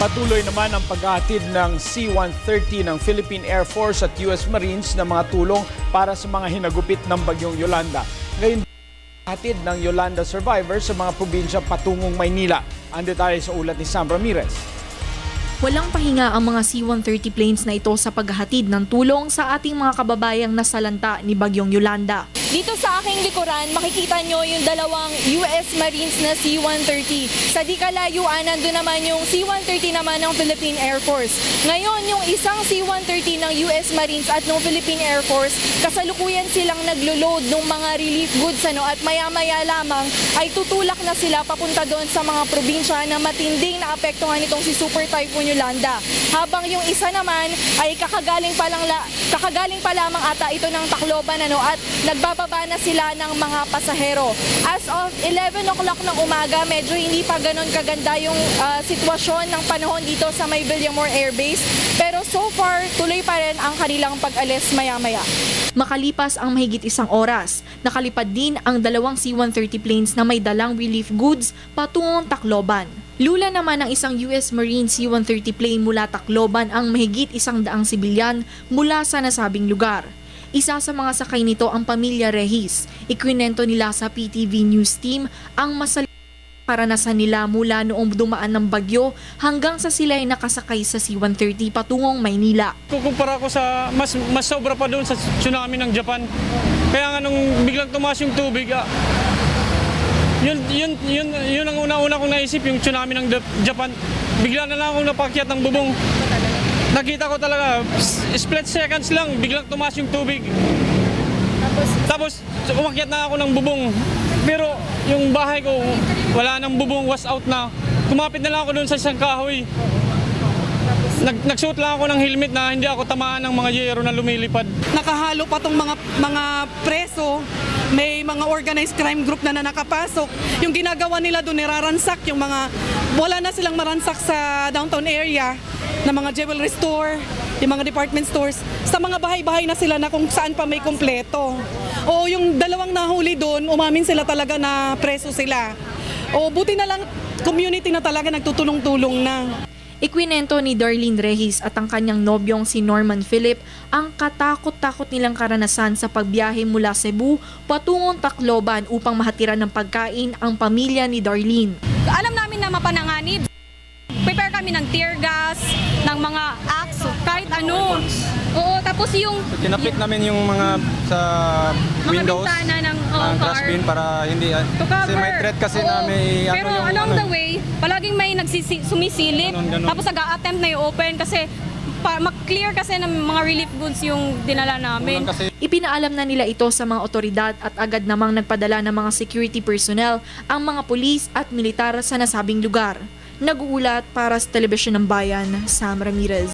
Patuloy naman ang paghahatid ng C-130 ng Philippine Air Force at US Marines ng mga tulong para sa mga hinagupit ng bagyong Yolanda. Ngayon, hatid ng Yolanda survivors sa mga probinsya patungong Maynila. Ang detalye sa ulat ni Sam Ramirez. Walang pahinga ang mga C-130 planes na ito sa paghahatid ng tulong sa ating mga kababayang nasalanta ni bagyong Yolanda. Dito sa aking likuran, makikita nyo yung dalawang US Marines na C-130. Sa di kalayuan, nandun naman yung C-130 naman ng Philippine Air Force. Ngayon, yung isang C-130 ng US Marines at ng Philippine Air Force, kasalukuyan silang naglo-load ng mga relief goods at maya-maya lamang ay tutulak na sila papunta doon sa mga probinsya na matinding naapektuhan nitong si Super Typhoon Yolanda. Habang yung isa naman ay kakagaling pa lamang ata ito ng Tacloban at nagbababa na sila ng mga pasahero. As of 11 o'clock ng umaga, medyo hindi pa ganon kaganda yung sitwasyon ng panahon dito sa may Villamor Air Base. Pero so far, tuloy pa rin ang kanilang pag-alis maya-maya. Makalipas ang mahigit isang oras, nakalipad din ang dalawang C-130 planes na may dalang relief goods patungong Tacloban. Lula naman ng isang US Marine C-130 plane mula Tacloban ang mahigit 100 sibilyan mula sa nasabing lugar. Isa sa mga sakay nito ang pamilya Rehis. Ikwinento nila sa PTV News Team ang karanasan nila mula noong dumaan ng bagyo hanggang sa sila ay nakasakay sa C-130 patungong Maynila. Kukumpara ko sa mas sobra pa doon sa tsunami ng Japan. Kaya nga nung biglang tumaas yung tubig, yun ang una-una kong naisip, yung tsunami ng Japan. Bigla na lang akong napakyat ng bubong. Nakita ko talaga, split seconds lang, biglang tumaas yung tubig. Tapos umakyat na ako ng bubong. Pero yung bahay ko, wala nang bubong, was out na. Kumapit na lang ako doon sa isang kahoy. Nagsuot lang ako ng helmet na hindi ako tamaan ng mga yero na lumilipad. Nakahalo pa tong mga preso, may mga organized crime group na nakapasok. Yung ginagawa nila doon, niraransak yung mga, wala na silang maransak sa downtown area na mga jewelry store, yung mga department stores. Sa mga bahay-bahay na sila na kung saan pa may kumpleto. O yung dalawang nahuli doon, umamin sila talaga na preso sila. O buti na lang, community na talaga nagtutulong-tulong na. Ikwinento ni Darlene Rehis at ang kanyang nobyong si Norman Philip ang katakot-takot nilang karanasan sa pagbiyahe mula Cebu patungong Tacloban upang mahatiran ng pagkain ang pamilya ni Darlene. Alam namin na mapananganib. Prepare kami ng tear gas, ng mga axe, kahit ano. Oo, tapos yung tinapik namin yung mga sa windows, mga bintana ng trash car bin para hindi kasi may threat kasi na may pero yung along the way, palaging may sumisilip. Ganun. Tapos nag-a-attempt na i-open kasi mag-clear kasi ng mga relief goods yung dinala namin. Ipinaalam na nila ito sa mga otoridad at agad namang nagpadala ng mga security personnel ang mga pulis at militar sa nasabing lugar. Nag-uulat para sa Telebisyon ng Bayan, Sam Ramirez.